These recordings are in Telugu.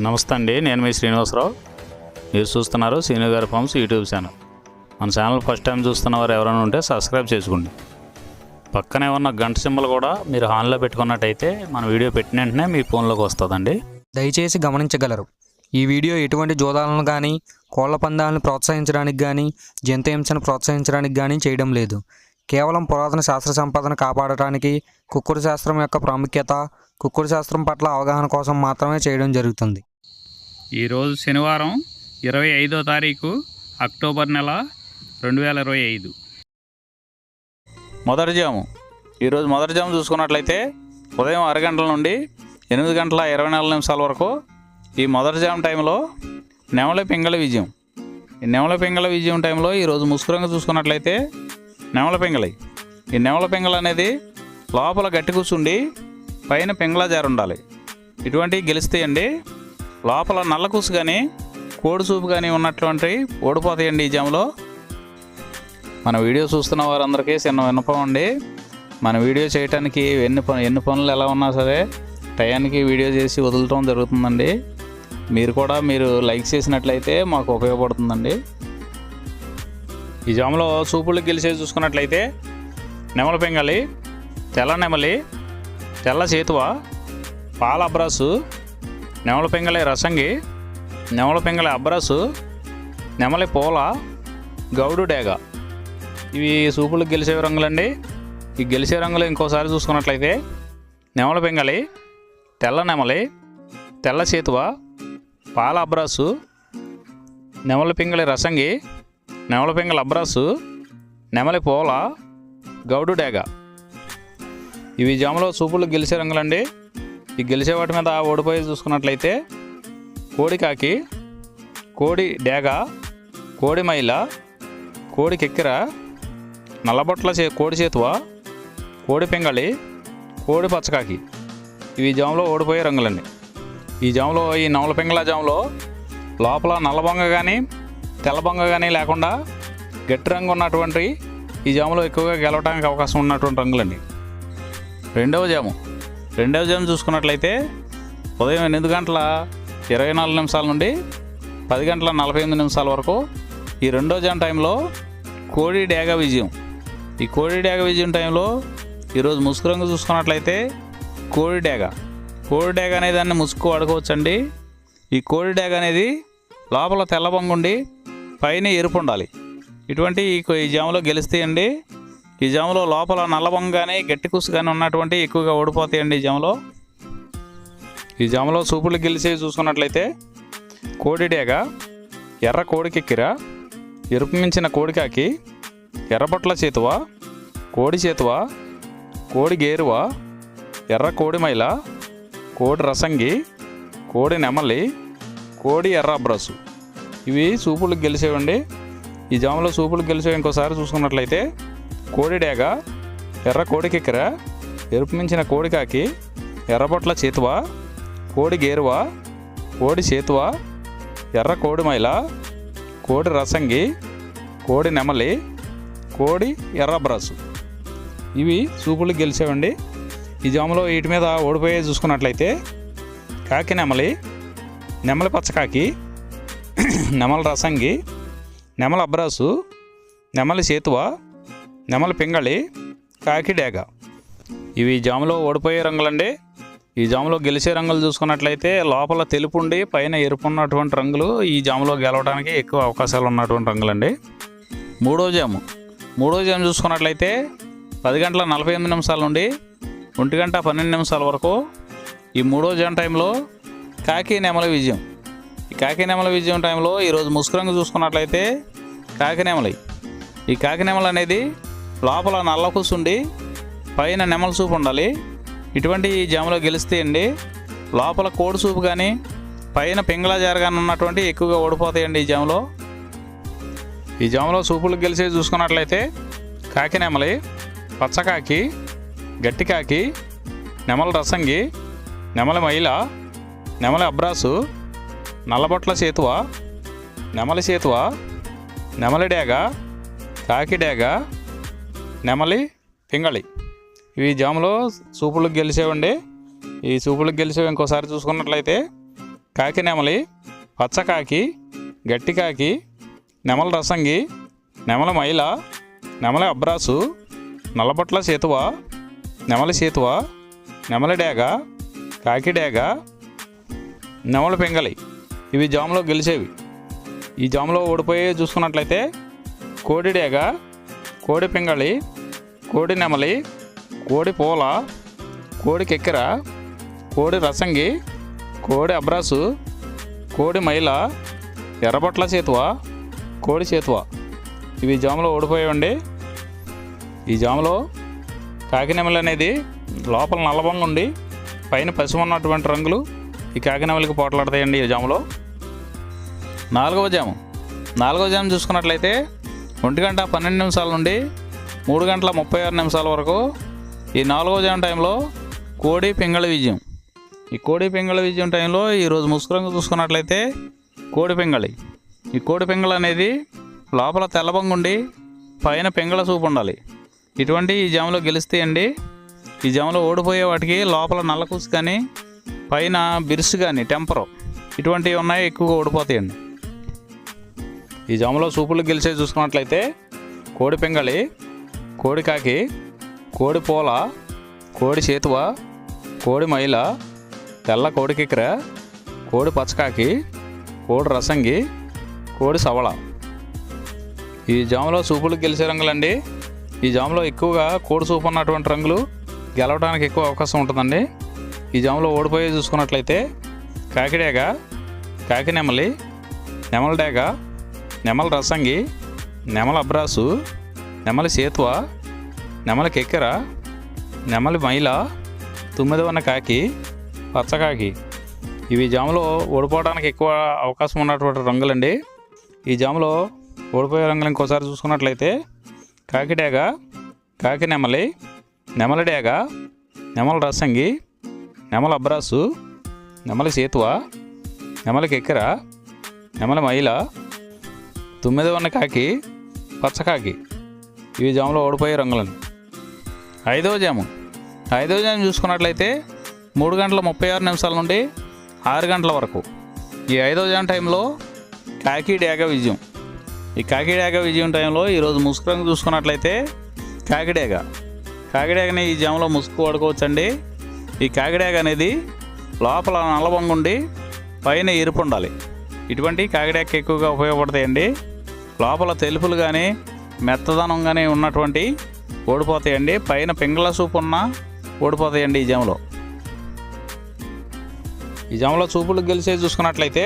నమస్తే అండి, నేను మీ శ్రీనివాసరావు. మీరు చూస్తున్నారు శ్రీను గారి ఫార్మ్స్ యూట్యూబ్ ఛానల్. మన ఛానల్ ఫస్ట్ టైం చూస్తున్న వారు ఎవరైనా ఉంటే సబ్స్క్రైబ్ చేసుకోండి. పక్కనే ఉన్న గంట సింబల్ కూడా మీరు ఆన్లో పెట్టుకున్నట్టయితే మన వీడియో పెట్టిన వెంటనే మీ ఫోన్లోకి వస్తుందండి. దయచేసి గమనించగలరు, ఈ వీడియో ఎటువంటి జోదాలను కానీ కోళ్ల పందాలను ప్రోత్సహించడానికి కానీ జంతు హింసను ప్రోత్సహించడానికి కానీ చేయడం లేదు. కేవలం పురాతన శాస్త్ర సంపదను కాపాడటానికి, కుక్కుడు శాస్త్రం యొక్క ప్రాముఖ్యత, కుక్కుడు శాస్త్రం పట్ల అవగాహన కోసం మాత్రమే చేయడం జరుగుతుంది. ఈరోజు శనివారం 25వ తారీఖు అక్టోబర్ నెల 2025. మొదటి జాము. ఈరోజు మొదటి జాము చూసుకున్నట్లయితే ఉదయం 6 గంటల నుండి 8 గంటల 24 నిమిషాల వరకు ఈ మొదటి జాము టైంలో నెమలి పింగళి విజయం. ఈ నెమలి పింగళి విజయం టైంలో ఈరోజు ముసుకురంగా చూసుకున్నట్లయితే నెమలి పింగళి. ఈ నెమలి పింగళి అనేది లోపల గట్టి కూర్చుండి పైన పింగళ జారు ఉండాలి. ఇటువంటివి గెలుస్తాయండి. లోపల నల్ల కూసు కానీ కోడి చూపు కానీ ఉన్నటువంటి ఓడిపోతాయండి ఈ జాములో. మన వీడియో చూస్తున్న వారందరికీ చిన్న విన్నపం అండి, మన వీడియో చేయడానికి ఎన్ని పనులు ఎలా ఉన్నా సరే టయానికి వీడియో చేసి వదలటం జరుగుతుందండి. మీరు లైక్ చేసినట్లయితే మాకు ఉపయోగపడుతుందండి. ఈ జాములో చూపులు గెలిచేసి చూసుకున్నట్లయితే నెమలి పింగళి, తెల్ల నెమలి, తెల్ల చేతువ, పాల అబ్రాసు, నెమలి పింగళి రసంగి, నెమలి పింగళి అబ్రాసు, నెమలి పూల, గౌడు డేగ. ఇవి సూపులకు గెలిచే రంగులండి. ఈ గెలిచే రంగులు ఇంకోసారి చూసుకున్నట్లయితే నెమలి పింగళి, తెల్ల నెమలి, తెల్ల చేతువ, పాల అబ్రాసు, నెమలి పింగళి రసంగి, నెమలి పింగళి అబ్రాసు, నెమలి పూల, గౌడు డేగ. ఇవి జాములో సూపులు గెలిచే రంగులండి. ఈ గెలిచే వాటి మీద ఓడిపోయి చూసుకున్నట్లయితే కోడి కాకి, కోడి డేగ, కోడి మైల, కోడి కెక్కిర, నల్లబొట్ల కోడి చేతువ, కోడి పింగళి, కోడి పచ్చకాకి. ఇవి జాములో ఓడిపోయే రంగులండి. ఈ జాములో ఈ నవల పింగళ జాములో లోపల నల్లబొంగ కానీ తెల్లబొంగ కానీ లేకుండా గట్టి రంగు ఉన్నటువంటి ఈ జాములో ఎక్కువగా గెలవడానికి అవకాశం ఉన్నటువంటి రంగులండి. రెండవ జాము చూసుకున్నట్లయితే ఉదయం 8 గంటల 24 నిమిషాల నుండి 10 గంటల 48 నిమిషాల వరకు ఈ రెండో జాము టైంలో కోడి డేగ విజయం. ఈ కోడి డేగ విజయం టైంలో ఈరోజు ముసుగు రంగు చూసుకున్నట్లయితే కోడి డేగ అనే దాన్ని ముసుగు వాడుకోవచ్చండి. ఈ కోడి డేగ అనేది లోపల తెల్లబొంగు ఉండి పైన ఎరుపు ఉండాలి. ఇటువంటి ఈ జాములో గెలుస్తాయండి. ఈ జాములో లోపల నల్లబొంగ కానీ గట్టి కుసు కానీ ఉన్నటువంటి ఎక్కువగా ఓడిపోతాయండి ఈ జాములో సూపులు గెలిచి చూసుకున్నట్లయితే కోడి డేగ, ఎర్ర కోడి కెక్కిర, ఎరుపు మించిన కోడికాకి, ఎర్రబొట్ల చేతువ, కోడి చేతువ, కోడి గేరువ, ఎర్ర కోడి మైల, కోడి రసంగి, కోడి నెమలి, కోడి ఎర్ర అబ్రసు. ఇవి సూపులు గెలిచేవండి. ఈ జాములో సూపులు గెలిచేవి ఇంకోసారి చూసుకున్నట్లయితే కోడి డేగ, ఎర్ర కోడి కెక్కిర, ఎరుపు మించిన కోడికాకి, ఎర్రబొట్ల చేతువ, కోడి గేరువ, కోడి చేతువ, ఎర్ర కోడి మైల, కోడి రసంగి, కోడి నెమలి, కోడి ఎర్ర బ్రసు. ఇవి సూపులు గెలిచేవండి. ఈ జాములో వీటి మీద ఓడిపోయే చూసుకున్నట్లయితే కాకి నెమలి, నెమలి పచ్చకాకి, నెమలి రసంగి, నెమలి అబ్రాసు, నెమలి చేతువ, నెమలి పింగళి, కాకి డేగ. ఇవి జాములో ఓడిపోయే రంగులండి. ఈ జాములో గెలిచే రంగులు చూసుకున్నట్లయితే లోపల తెలుపు ఉండి పైన ఎరుపు ఉన్నటువంటి రంగులు ఈ జాములో గెలవడానికి ఎక్కువ అవకాశాలు ఉన్నటువంటి రంగులండి. మూడో జాము చూసుకున్నట్లయితే 10 గంటల 48 నిమిషాల నుండి 1 గంట 12 నిమిషాల వరకు ఈ మూడో జాము టైంలో కాకి నెమలి విజయం. ఈ కాకి నెమలి విజయం టైంలో ఈరోజు ముసుగు రంగు చూసుకున్నట్లయితే కాకి నెమలి. ఈ కాకి నెమలి అనేది లోపల నల్ల కూసుండి పైన నెమలి చూపు ఉండాలి. ఇటువంటి ఈ జాములో గెలుస్తాయండి. లోపల కోడి చూపు కానీ పైన పింగళ జారు కానీ ఉన్నటువంటి ఎక్కువగా ఓడిపోతాయండి ఈ జాములో సూపులు గెలిచేది చూసుకున్నట్లయితే కాకి నెమలి, పచ్చకాకి, గట్టికాకి, నెమలి రసంగి, నెమలి మైల, నెమలి అబ్రాసు, నల్లబొట్ల చేతువ, నెమలి చేతువ, నెమలి డేగ, కాకి డేగ, నెమలి పింగళి. ఇవి జాములో సూపులకు గెలిచేవండి. ఈ సూపులకు గెలిచేవి ఇంకోసారి చూసుకున్నట్లయితే కాకి నెమలి, పచ్చకాకి, గట్టి కాకి, నెమల రసంగి, నెమల మైల, నెమలి అబ్రాసు, నల్లబొట్ల సేతువ, నెమలి సేతువ, నెమలి డేగ, కాకి డేగ, నెమలి పింగళి. ఇవి జాములో గెలిచేవి. ఈ జాములో ఓడిపోయి చూసుకున్నట్లయితే కోడి డేగ, కోడి పింగళి, కోడి నెమలి, కోడి పూల, కోడి కెక్కెర, కోడి రసంగి, కోడి అబ్రాసు, కోడి మైల, ఎర్రబొట్ల సేతువ, కోడి సేతువ. ఇవి జాములో ఓడిపోయాయండి. ఈ జాములో కాకి నెమలి అనేది లోపల నల్లబంగా ఉండి పైన పసుపు ఉన్నటువంటి రంగులు ఈ కాకి నెమలికి పోట్లాడతాయండి ఈ జాములో. నాలుగవ జాము చూసుకున్నట్లయితే 1:12 నుండి 3:36 వరకు ఈ 4వ జాము టైంలో కోడి పింగళి విజయం. ఈ కోడి పింగళి విజయం టైంలో ఈరోజు ముసుగురంగు చూసుకున్నట్లయితే కోడి పింగళి. ఈ కోడి పింగళి అనేది లోపల తెల్లబంగుండి పైన పింగళ చూపు ఉండాలి. ఇటువంటి ఈ జాములో గెలుస్తాయండి. ఈ జాములో ఓడిపోయే వాటికి లోపల నల్లకూసు కానీ పైన బిరుసు కానీ టెంపరు ఇటువంటివి ఉన్నాయి, ఎక్కువగా ఓడిపోతాయండి. ఈ జాములో సూపులు గెలిచే చూసుకున్నట్లయితే కోడి పింగళి, కోడి కాకి, కోడి పూల, కోడి చేతువ, కోడి మైల, తెల్ల కోడి కిక్కెర, కోడి పచ్చకాకి, కోడి రసంగి, కోడి సవళ. ఈ జాములో సూపులు గెలిచే రంగులండి. ఈ జాములో ఎక్కువగా కోడి సూపు ఉన్నటువంటి రంగులు గెలవడానికి ఎక్కువ అవకాశం ఉంటుందండి. ఈ జాములో ఓడిపోయి చూసుకున్నట్లయితే కాకి డేగ, కాకి నెమలి, నెమల డేగ, నెమల రసంగి, నెమల అబ్రాసు, నెమలి సేతువ, నెమలి కెక్కెర, నెమలి మైల, 9వ కాకి, పచ్చకాకి. ఇవి జాములో ఓడిపోవడానికి ఎక్కువ అవకాశం ఉన్నటువంటి రంగులండి. ఈ జాములో ఓడిపోయే రంగులు ఇంకోసారి చూసుకున్నట్లయితే కాకి డేగ, కాకి నెమలి, నెమలి డేగ, నెమల రసంగి, నెమల అబ్రాసు, నెమలి సేతువ, నెమలి కెక్కెర, నెమలి మైల, 9వ కాకి, పచ్చకాకి. ఇవి జాములో ఓడిపోయే రంగులండి. ఐదవ జాము చూసుకున్నట్లయితే 3:36 నుండి 6 గంటల వరకు ఈ 5వ జాము టైంలో కాకి డేగ విజయం. ఈ కాకి డేగ విజయం టైంలో ఈరోజు ముసుగు రంగు చూసుకున్నట్లయితే కాకిడేగని ఈ జాములో ముసుగు వాడుకోవచ్చండి. ఈ కాకిడేగ అనేది లోపల నల్లబంగు ఉండి పైన ఎరుపు ఉండాలి. ఇటువంటి కాకిడేగ ఎక్కువగా ఉపయోగపడతాయండి. లోపల తెలుపులు కానీ మెత్తదనం కానీ ఉన్నటువంటి ఓడిపోతాయండి. పైన పింగళ సూపు ఉన్న ఓడిపోతాయండి ఈ జాములో. ఈ జాములో చూపులు గెలిచే చూసుకున్నట్లయితే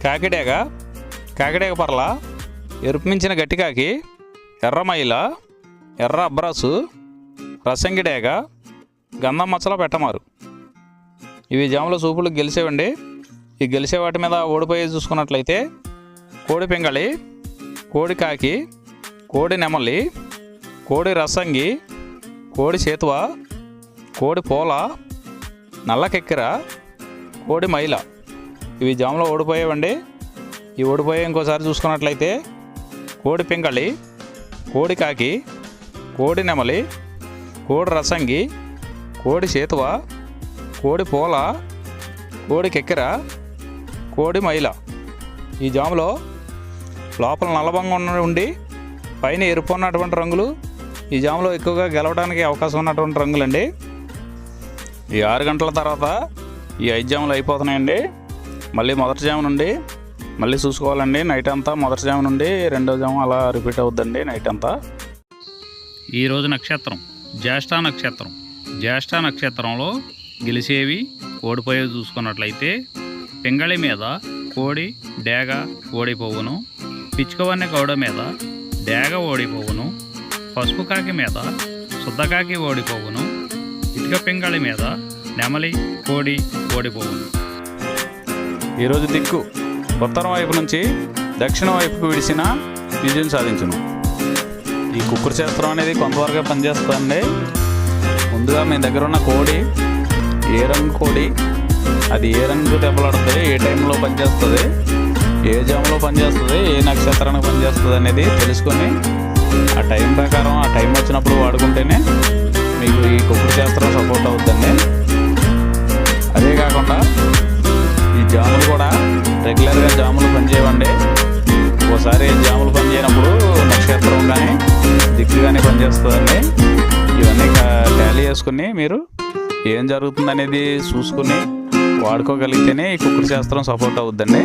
కాకిడేగ పర్ల, ఎరుపు మించిన గట్టికాకి, ఎర్ర మైల, ఎర్ర అబ్రాసు, రసంగి డేగ, గంధం మచ్చల పెట్టమారు. ఇవి జాములో చూపులు గెలిచేవండి. ఈ గెలిచే వాటి మీద ఓడిపోయి చూసుకున్నట్లయితే కోడి పింగళి, కోడి కాకి, కోడి నెమలి, కోడి రసంగి, కోడి చేతువ, కోడి పూల, నల్ల కెక్కెర, కోడి మైల. ఇవి జాములో ఓడిపోయేవండి. ఈ ఓడిపోయే ఇంకోసారి చూసుకున్నట్లయితే కోడి పింగళి, కోడి కాకి, కోడి నెమలి, కోడి రసంగి, కోడి చేతువ, కోడి పూల, కోడి కెక్కెర, కోడి మైల. ఈ జాములో లోపల నల్లబంగా ఉండి పైన ఎరుపు ఉన్నటువంటి రంగులు ఈ జాములో ఎక్కువగా గెలవడానికి అవకాశం ఉన్నటువంటి రంగులండి. ఈ 6 గంటల తర్వాత ఈ 5 జాములు అయిపోతున్నాయండి. మళ్ళీ మొదటి జాము నుండి మళ్ళీ చూసుకోవాలండి. నైట్ అంతా మొదటి జాము నుండి 2వ జాము అలా రిపీట్ అవుద్దండి నైట్ అంతా. ఈరోజు నక్షత్రం జ్యేష్ఠ నక్షత్రంలో గెలిచేవి ఓడిపోయేవి చూసుకున్నట్లయితే పింగళి మీద కోడి డేగ ఓడిపోవును, పిచ్చుకవన్నె గౌడ మీద డేగ ఓడిపోవును, పసుపు కాకి మీద శుద్ధకాకి ఓడిపోవును, ఇటుక పింగళి మీద నెమలి కోడి ఓడిపోవును. ఈరోజు దిక్కు ఉత్తరం వైపు నుంచి దక్షిణ వైపుకు విడిసిన విజయం సాధించును. ఈ కుక్కుడు శాస్త్రం అనేది కొంతవరకు పనిచేస్తుందండి. ముందుగా మీ దగ్గర ఉన్న కోడి ఏ రంగు కోడి, అది ఏ రంగు దెబ్బలాడుతుంది, ఏ టైంలో పనిచేస్తుంది, ఏ జాములో పనిచేస్తుంది, ఏ నక్షత్రానికి పనిచేస్తుంది అనేది తెలుసుకొని ఆ టైం ప్రకారం ఆ టైం వచ్చినప్పుడు వాడుకుంటేనే మీకు ఈ కుక్కుడు శాస్త్రం సపోర్ట్ అవుతుందండి. అదే కాకుండా ఈ జాములు కూడా రెగ్యులర్గా జాములు పనిచేయవండి. ఒకసారి జాములు పనిచేయనప్పుడు నక్షత్రం కానీ దిక్కు కానీ పనిచేస్తుందండి. ఇవన్నీ టాలీ చేసుకుని మీరు ఏం జరుగుతుందనేది చూసుకుని వాడుకోగలిగితేనే ఈ కుక్కుడు శాస్త్రం సపోర్ట్ అవుద్దండి.